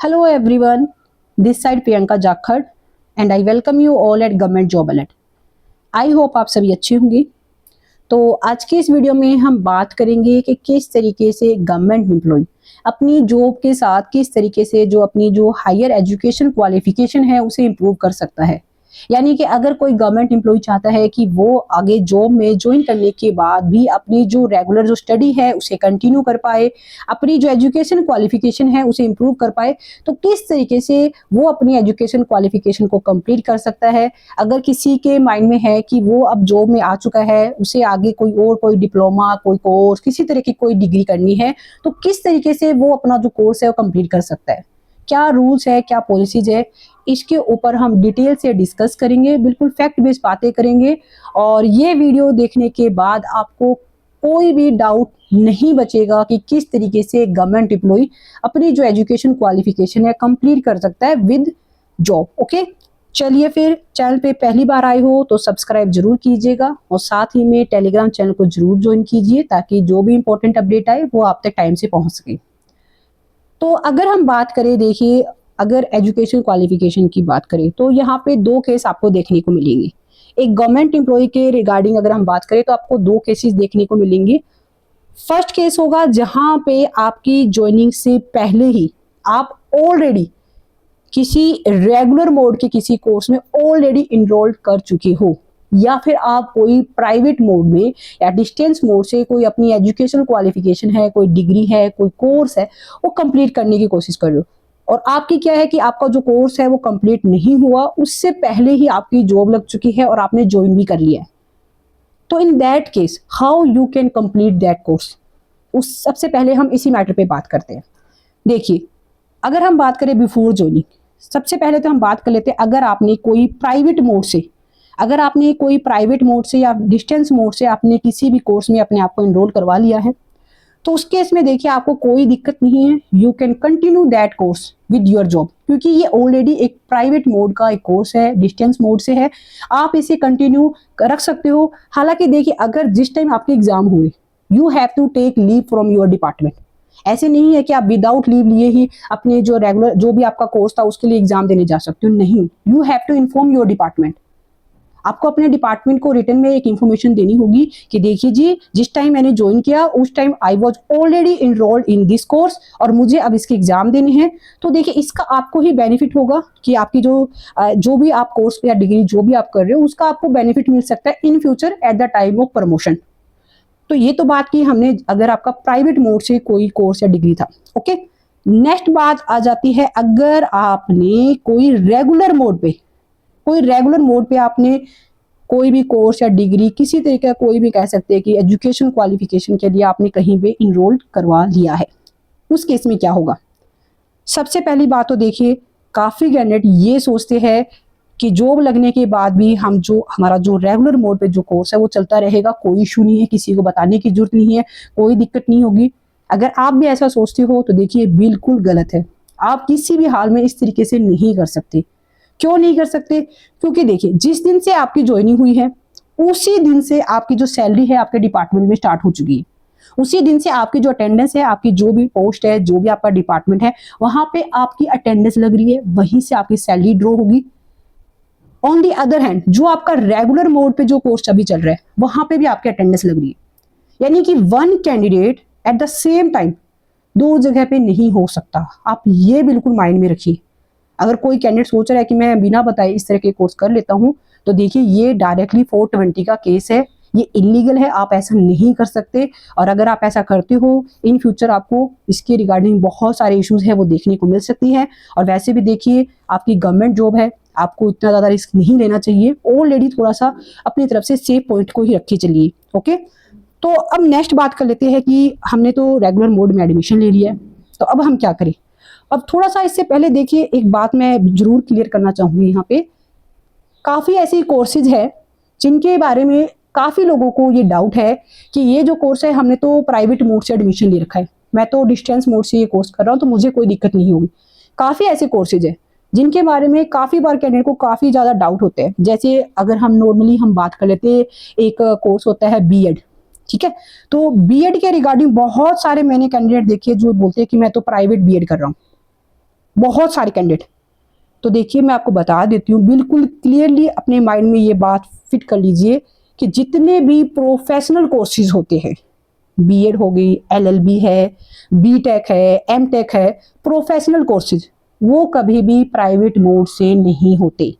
Hello everyone, this side Priyanka Jakhar and I welcome you all at government job alert. I hope आप सभी अच्छे होंगे। तो आज के इस वीडियो में हम बात करेंगे कि किस तरीके से गवर्नमेंट एम्प्लॉय अपनी जॉब के साथ किस तरीके से जो अपनी जो हायर एजुकेशन क्वालिफिकेशन है उसे इम्प्रूव कर सकता है। यानी कि अगर कोई गवर्नमेंट एम्प्लॉय चाहता है कि वो आगे जॉब में ज्वाइन करने के बाद भी अपनी जो रेगुलर जो स्टडी है उसे कंटिन्यू कर पाए, अपनी जो एजुकेशन क्वालिफिकेशन है उसे इम्प्रूव कर पाए, तो किस तरीके से वो अपनी एजुकेशन क्वालिफिकेशन को कंप्लीट कर सकता है। अगर किसी के माइंड में है कि वो अब जॉब में आ चुका है, उसे आगे कोई डिप्लोमा, कोई कोर्स, किसी तरह की कोई डिग्री करनी है, तो किस तरीके से वो अपना जो कोर्स है वो कंप्लीट कर सकता है, क्या रूल्स है, क्या पॉलिसीज है, इसके ऊपर हम डिटेल से डिस्कस करेंगे, बिल्कुल फैक्ट बेस्ड बातें करेंगे। और ये वीडियो देखने के बाद आपको कोई भी डाउट नहीं बचेगा कि किस तरीके से गवर्नमेंट एम्प्लॉय अपनी जो एजुकेशन क्वालिफिकेशन है कंप्लीट कर सकता है विद जॉब। ओके, चलिए फिर चैनल पे पहली बार आए हो तो सब्सक्राइब जरूर कीजिएगा और साथ ही में टेलीग्राम चैनल को जरूर ज्वाइन कीजिए ताकि जो भी इंपॉर्टेंट अपडेट आए वो आप तक टाइम से पहुंच सके। तो अगर हम बात करें, देखिए अगर एजुकेशन क्वालिफिकेशन की बात करें तो यहाँ पे दो केस आपको देखने को मिलेंगे। एक गवर्नमेंट एम्प्लॉय के रिगार्डिंग अगर हम बात करें तो आपको दो केसेस देखने को मिलेंगे। फर्स्ट केस होगा जहां पे आपकी ज्वाइनिंग से पहले ही आप ऑलरेडी किसी रेगुलर मोड के किसी कोर्स में ऑलरेडी इनरोल्ड कर चुके हो, या फिर आप कोई प्राइवेट मोड में या डिस्टेंस मोड से कोई अपनी एजुकेशन क्वालिफिकेशन है, कोई डिग्री है, कोई कोर्स है, वो कंप्लीट करने की कोशिश कर रहे हो। और आपकी क्या है कि आपका जो कोर्स है वो कंप्लीट नहीं हुआ, उससे पहले ही आपकी जॉब लग चुकी है और आपने ज्वाइन भी कर लिया है। तो in that case how you can complete that course, उस सबसे पहले हम इसी मैटर पे बात करते हैं। देखिए, अगर हम बात करें बिफोर ज्वाइनिंग, सबसे पहले तो हम बात कर लेते हैं अगर आपने कोई प्राइवेट मोड से या डिस्टेंस मोड से आपने किसी भी कोर्स में अपने आप को एनरोल करवा लिया है, तो उस केस में देखिए आपको कोई दिक्कत नहीं है, you can continue that course with your job, क्योंकि ये ऑलरेडी एक प्राइवेट मोड का एक कोर्स है, डिस्टेंस मोड से है, आप इसे कंटिन्यू रख सकते हो। हालांकि देखिए, अगर जिस टाइम आपके एग्जाम होंगे you have to take leave from your department. ऐसे नहीं है कि आप विदाउट लीव लिए ही अपने जो रेगुलर जो भी आपका कोर्स था उसके लिए एग्जाम देने जा सकते हो, नहीं, you have to inform your department. आपको अपने डिपार्टमेंट को रिटर्न में एक इन्फॉर्मेशन देनी होगी कि देखिए जी, जिस टाइम मैंने ज्वाइन किया उस time I was already enrolled in this course और मुझे अब इसके एग्जाम देने हैं। तो देखिए, इसका आपको ही बेनिफिट होगा कि आपकी जो भी आप कोर्स या डिग्री जो भी आप कर रहे हो उसका आपको बेनिफिट मिल सकता है in future at the time of promotion. तो ये तो बात की हमने अगर आपका प्राइवेट मोड से कोई कोर्स या डिग्री था। ओके, नेक्स्ट बात आ जाती है, अगर आपने कोई रेगुलर मोड पे आपने कोई भी कोर्स या डिग्री किसी तरीके का कोई भी कह सकते हैं कि एजुकेशन क्वालिफिकेशन के लिए आपने कहीं पे इनरोल करवा लिया है, उस केस में क्या होगा। सबसे पहली बात तो देखिए, काफी कैंडिडेट ये सोचते हैं कि जॉब लगने के बाद भी हमारा जो रेगुलर मोड पे जो कोर्स है वो चलता रहेगा, कोई इशू नहीं है, किसी को बताने की जरूरत नहीं है, कोई दिक्कत नहीं होगी। अगर आप भी ऐसा सोचते हो तो देखिए बिल्कुल गलत है। आप किसी भी हाल में इस तरीके से नहीं कर सकते। क्यों नहीं कर सकते? क्योंकि देखिए, जिस दिन से आपकी ज्वाइनिंग हुई है उसी दिन से आपकी जो सैलरी है आपके डिपार्टमेंट में स्टार्ट हो चुकी है। उसी दिन से आपकी जो अटेंडेंस है, आपकी जो भी पोस्ट है, जो भी आपका डिपार्टमेंट है, वहां पे आपकी अटेंडेंस लग रही है, वहीं से आपकी सैलरी ड्रॉ होगी। ऑन दी अदर हैंड, जो आपका रेगुलर मोड पे जो कोर्स अभी चल रहा है वहां पे भी आपकी अटेंडेंस लग रही है। यानी कि one candidate at the same time दो जगह पे नहीं हो सकता। आप ये बिल्कुल माइंड में रखिए। अगर कोई कैंडिडेट सोच रहा है कि मैं बिना बताए इस तरह के कोर्स कर लेता हूं, तो देखिए ये डायरेक्टली 420 का केस है, ये इलीगल है, आप ऐसा नहीं कर सकते। और अगर आप ऐसा करते हो इन फ्यूचर आपको इसके रिगार्डिंग बहुत सारे इश्यूज है वो देखने को मिल सकती है। और वैसे भी देखिए, आपकी गवर्नमेंट जॉब है, आपको इतना ज्यादा रिस्क नहीं लेना चाहिए, ऑलरेडी थोड़ा सा अपनी तरफ से सेफ पॉइंट को ही रखी चलिए। ओके, तो अब नेक्स्ट बात कर लेते हैं कि हमने तो रेगुलर मोड में एडमिशन ले लिया है, तो अब हम क्या करें। अब थोड़ा सा इससे पहले देखिए, एक बात मैं जरूर क्लियर करना चाहूंगी। यहाँ पे काफी ऐसी कोर्सेज है जिनके बारे में काफी लोगों को ये डाउट है कि ये जो कोर्स है हमने तो प्राइवेट मोड से एडमिशन ले रखा है, मैं तो डिस्टेंस मोड से ये कोर्स कर रहा हूँ तो मुझे कोई दिक्कत नहीं होगी। काफी ऐसे कोर्सेज है जिनके बारे में काफी बार कैंडिडेट को काफी ज्यादा डाउट होते हैं। जैसे अगर हम नॉर्मली हम बात कर लेते हैं, एक कोर्स होता है बीएड, ठीक है। तो बीएड के रिगार्डिंग बहुत सारे मैंने कैंडिडेट देखे जो बोलते हैं कि मैं तो प्राइवेट बीएड कर रहा हूँ। बहुत सारे कैंडिडेट। तो देखिए मैं आपको बता देती हूँ, बिल्कुल क्लियरली अपने माइंड में ये बात फिट कर लीजिए कि जितने भी प्रोफेशनल कोर्सेज होते हैं, बीएड हो गई, एलएलबी है, बीटेक है, एमटेक है, प्रोफेशनल कोर्सेज, वो कभी भी प्राइवेट मोड से नहीं होते,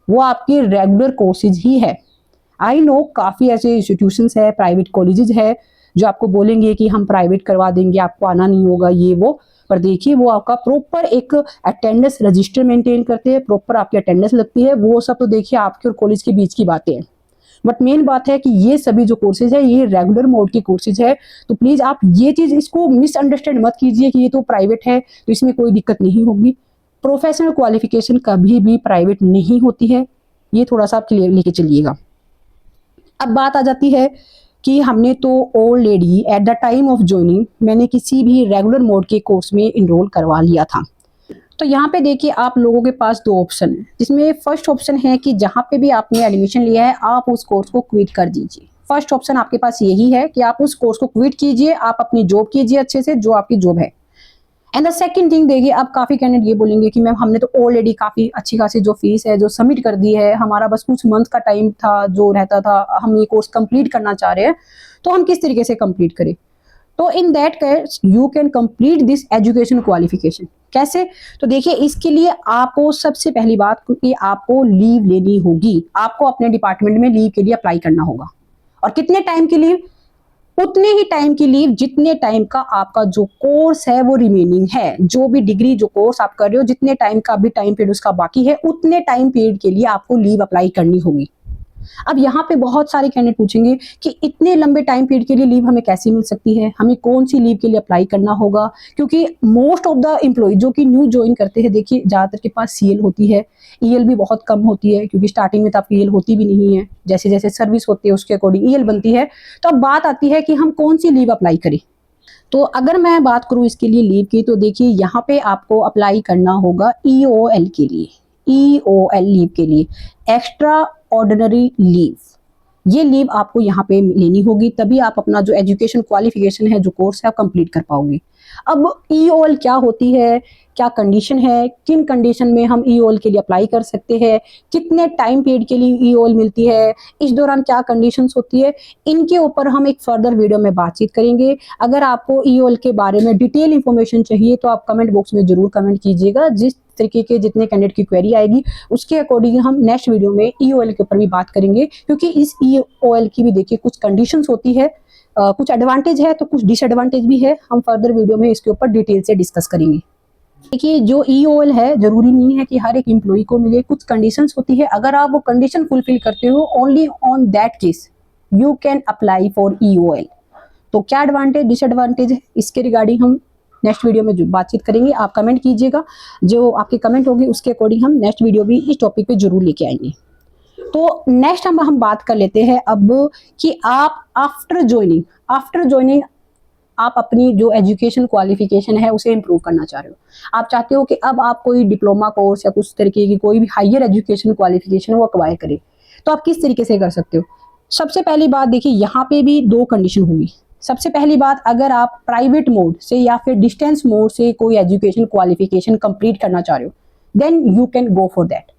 वो आपके रेगुलर कोर्सेज ही है। आई नो काफ़ी ऐसे इंस्टीट्यूशंस है, प्राइवेट कॉलेजेस है जो आपको बोलेंगे कि हम प्राइवेट करवा देंगे, आपको आना नहीं होगा ये वो, पर देखिए वो आपका प्रॉपर एक अटेंडेंस रजिस्टर मेंटेन करते हैं, प्रॉपर आपकी अटेंडेंस लगती है, वो सब तो देखिए आपके और कॉलेज के बीच की बातें हैं। बट मेन बात है कि ये सभी जो कोर्सेज है ये रेगुलर मोड के कोर्सेज है, तो प्लीज आप ये चीज इसको मिसअंडरस्टैंड मत कीजिए कि ये तो प्राइवेट है तो इसमें कोई दिक्कत नहीं होगी। प्रोफेशनल क्वालिफिकेशन कभी भी प्राइवेट नहीं होती है, ये थोड़ा सा आप क्लियर लेके चलिएगा। अब बात आ जाती है कि हमने तो already at the time of joining मैंने किसी भी रेगुलर मोड के कोर्स में इनरोल करवा लिया था। तो यहाँ पे देखिए आप लोगों के पास दो ऑप्शन है, जिसमें फर्स्ट ऑप्शन है कि जहाँ पे भी आपने एडमिशन लिया है आप उस कोर्स को क्विट कर दीजिए। फर्स्ट ऑप्शन आपके पास यही है कि आप उस कोर्स को क्विट कीजिए, आप अपनी जॉब कीजिए अच्छे से, जो आपकी जॉब है। एंड द सेकंड थिंग देखिए, अब काफी कैंडिडेट ये बोलेंगे कि मैम हमने तो ऑलरेडी काफी अच्छी खासी जो फीस है जो सबमिट कर दी है, हमारा बस कुछ मंथ का टाइम था जो रहता था, हम ये कोर्स कंप्लीट करना चाह रहे हैं, तो हम किस तरीके से कंप्लीट करें। तो in that case you can complete this education qualification. कैसे? तो देखिए इसके लिए आपको सबसे पहली बात कि आपको लीव लेनी होगी, आपको अपने डिपार्टमेंट में लीव के लिए अप्लाई करना होगा। और कितने टाइम की लीव? उतने ही टाइम की लीव जितने टाइम का आपका जो कोर्स है वो रिमेनिंग है, जो भी डिग्री जो कोर्स आप कर रहे हो, जितने टाइम का भी टाइम पीरियड उसका बाकी है, उतने टाइम पीरियड के लिए आपको लीव अप्लाई करनी होगी। अब यहाँ पे बहुत सारे कैंडिडेट पूछेंगे कि इतने लंबे टाइम पीरियड के लिए लीव हमें कैसे मिल सकती है, हमें कौन सी लीव के लिए अप्लाई करना होगा, क्योंकि मोस्ट ऑफ द एम्प्लॉय जो कि न्यू ज्वाइन करते हैं, देखिए ज़्यादातर के पास सीएल होती है, ईएल भी बहुत कम होती है, क्योंकि स्टार्टिंग में तो आपकी ईएल होती भी नहीं है, जैसे जैसे सर्विस होती है उसके अकॉर्डिंग ईएल बनती है। तो अब बात आती है कि हम कौन सी लीव अप्लाई करें। तो अगर मैं बात करूं इसके लिए लीव की, तो देखिए यहाँ पे आपको अप्लाई करना होगा ईओएल के लिए, ईओएल लीव के लिए, एक्स्ट्रा ऑर्डिनरी लीव। ये लीव आपको यहाँ पे लेनी होगी, तभी आप अपना जो एजुकेशन क्वालिफिकेशन है, जो कोर्स है, आप कंप्लीट कर पाओगे। अब ईओएल क्या होती है, क्या कंडीशन है, किन कंडीशन में हम ईओएल के लिए अप्लाई कर सकते हैं, कितने टाइम पीरियड के लिए ईओएल मिलती है, इस दौरान क्या कंडीशंस होती है, इनके ऊपर हम एक फर्दर वीडियो में बातचीत करेंगे। अगर आपको ईओएल के बारे में डिटेल इंफॉर्मेशन चाहिए तो आप कमेंट बॉक्स में जरूर कमेंट कीजिएगा, जिस तरीके के जितने कैंडिडेट की क्वेरी आएगी उसके अकॉर्डिंग हम नेक्स्ट वीडियो में ईओएल के ऊपर भी बात करेंगे, क्योंकि इस ईओएल की भी देखिए कुछ कंडीशंस होती है, कुछ एडवांटेज है तो कुछ डिसएडवांटेज भी है, हम फर्दर वीडियो में इसके ऊपर डिटेल से डिस्कस करेंगे। देखिए जो ईओएल है जरूरी नहीं है कि हर एक एम्प्लॉय को मिले, कुछ कंडीशंस होती है, अगर आप वो कंडीशन फुलफिल करते हो only on that case you can apply for EOL. तो क्या एडवांटेज डिसएडवांटेज है इसके रिगार्डिंग हम नेक्स्ट वीडियो में जो बातचीत करेंगे, आप कमेंट कीजिएगा, जो आपके कमेंट होगी उसके अकॉर्डिंग हम नेक्स्ट वीडियो भी इस टॉपिक पे जरूर लेके आएंगे। तो नेक्स्ट हम बात कर लेते हैं अब कि आप आफ्टर ज्वाइनिंग आप अपनी जो एजुकेशन क्वालिफिकेशन है उसे इम्प्रूव करना चाह रहे हो, आप चाहते हो कि अब आप कोई डिप्लोमा कोर्स या कुछ तरीके की कोई भी हायर एजुकेशन क्वालिफिकेशन वो अक्वायर करें, तो आप किस तरीके से कर सकते हो। सबसे पहली बात देखिए यहाँ पे भी दो कंडीशन होगी। सबसे पहली बात, अगर आप प्राइवेट मोड से या फिर डिस्टेंस मोड से कोई एजुकेशन क्वालिफिकेशन कंप्लीट करना चाह रहे हो, then you can go for that,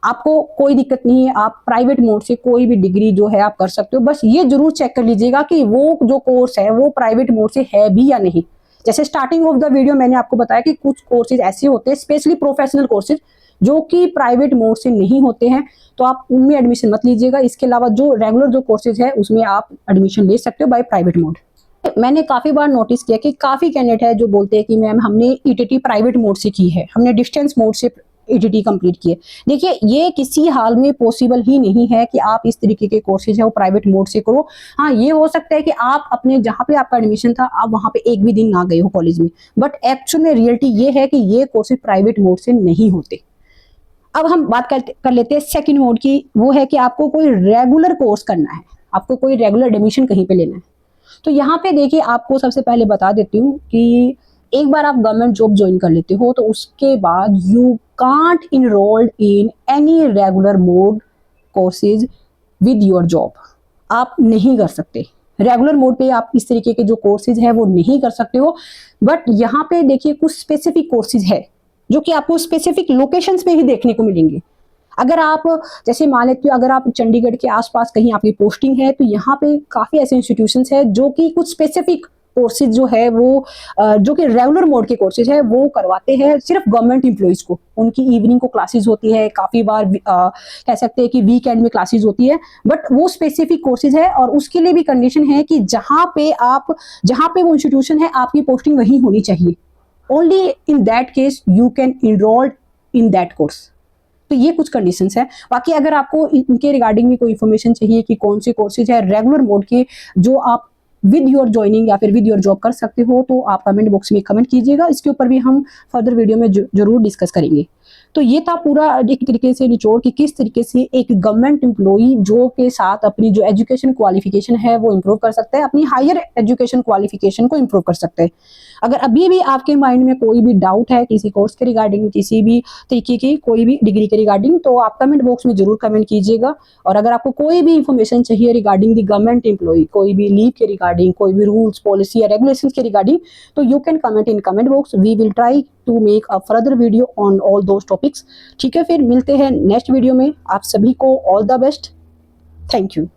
आपको कोई दिक्कत नहीं है, आप प्राइवेट मोड से कोई भी डिग्री जो है आप कर सकते हो। बस ये जरूर चेक कर लीजिएगा कि वो जो कोर्स है वो प्राइवेट मोड से है भी या नहीं। जैसे स्टार्टिंग ऑफ द वीडियो मैंने आपको बताया कि कुछ कोर्सेज ऐसे होते हैं, स्पेशली प्रोफेशनल कोर्सेज, जो कि प्राइवेट मोड से नहीं होते हैं, तो आप उनमें एडमिशन मत लीजिएगा। इसके अलावा जो रेगुलर जो कोर्सेज है उसमें आप एडमिशन ले सकते हो बाय प्राइवेट मोड। मैंने काफी बार नोटिस किया कि काफी कैंडिडेट है जो बोलते हैं कि मैम हमने ईटीटी प्राइवेट मोड से की है, हमने डिस्टेंस मोड से ईटीटी कंप्लीट किए। देखिए ये किसी हाल में पॉसिबल ही नहीं है कि आप इस तरीके के कोर्सेज है वो प्राइवेट मोड से करो। हाँ ये हो सकता है कि आप अपने जहाँ पे आपका एडमिशन था आप वहाँ पे एक भी दिन ना गए हो कॉलेज में, बट एक्चुअल में रियलिटी ये है कि ये कोर्सेज प्राइवेट मोड से नहीं होते। अब हम बात कर लेते हैं सेकेंड मोड की, वो है कि आपको कोई रेगुलर कोर्स करना है, आपको कोई रेगुलर एडमिशन कहीं पे लेना है। तो यहाँ पे देखिए आपको सबसे पहले बता देती हूँ कि एक बार आप गवर्नमेंट जॉब ज्वाइन कर लेते हो तो उसके बाद you can't enrolled in any regular mode courses with your job, आप नहीं कर सकते। रेगुलर मोड पे आप इस तरीके के जो कोर्सेज है वो नहीं कर सकते हो। बट यहाँ पे देखिए कुछ स्पेसिफिक कोर्सेज है जो कि आपको स्पेसिफिक लोकेशंस में ही देखने को मिलेंगे। अगर आप जैसे मान लेते हो, अगर आप चंडीगढ़ के आसपास कहीं आपकी पोस्टिंग है, तो यहाँ पे काफ़ी ऐसे इंस्टीट्यूशंस है जो कि कुछ स्पेसिफिक कोर्सेज जो है वो जो कि रेगुलर मोड के कोर्सेज है वो करवाते हैं सिर्फ गवर्नमेंट एम्प्लॉइज को। उनकी इवनिंग को क्लासेस होती है, काफ़ी बार कह सकते हैं कि वीकेंड में क्लासेस होती है, बट वो स्पेसिफिक कोर्सेज है और उसके लिए भी कंडीशन है कि जहाँ पे वो इंस्टीट्यूशन है आपकी पोस्टिंग वहीं होनी चाहिए। Only in that case you can enrolled in that course. तो ये कुछ कंडीशंस है। बाकी अगर आपको इनके रिगार्डिंग भी कोई इन्फॉर्मेशन चाहिए कि कौन से कोर्सेज है रेगुलर मोड के जो आप विद योर ज्वाइनिंग या फिर विद योर जॉब कर सकते हो, तो आप कमेंट बॉक्स में कमेंट कीजिएगा। इसके ऊपर भी हम फर्दर वीडियो में जरूर डिस्कस करेंगे। तो ये था पूरा एक तरीके से निचोड़ कि किस तरीके से एक गवर्नमेंट एम्प्लॉई जॉब के साथ अपनी जो एजुकेशन क्वालिफिकेशन है वो इंप्रूव कर सकता है, अपनी हायर एजुकेशन क्वालिफिकेशन को इंप्रूव कर सकते हैं। अगर अभी भी आपके माइंड में कोई भी डाउट है किसी कोर्स के रिगार्डिंग, किसी भी तरीके की कोई भी डिग्री के रिगार्डिंग, तो आप कमेंट बॉक्स में जरूर कमेंट कीजिएगा। और अगर आपको कोई भी इंफॉर्मेशन चाहिए रिगार्डिंग द गवर्नमेंट एम्प्लॉई, कोई भी लीव के रिगार्डिंग, कोई भी रूल्स पॉलिसी या रेगुलेशन के रिगार्डिंग, तो you can comment in comment box. We will try to make a further video on all those topics. ठीक है, फिर मिलते हैं नेक्स्ट वीडियो में। आप सभी को all the best. Thank you.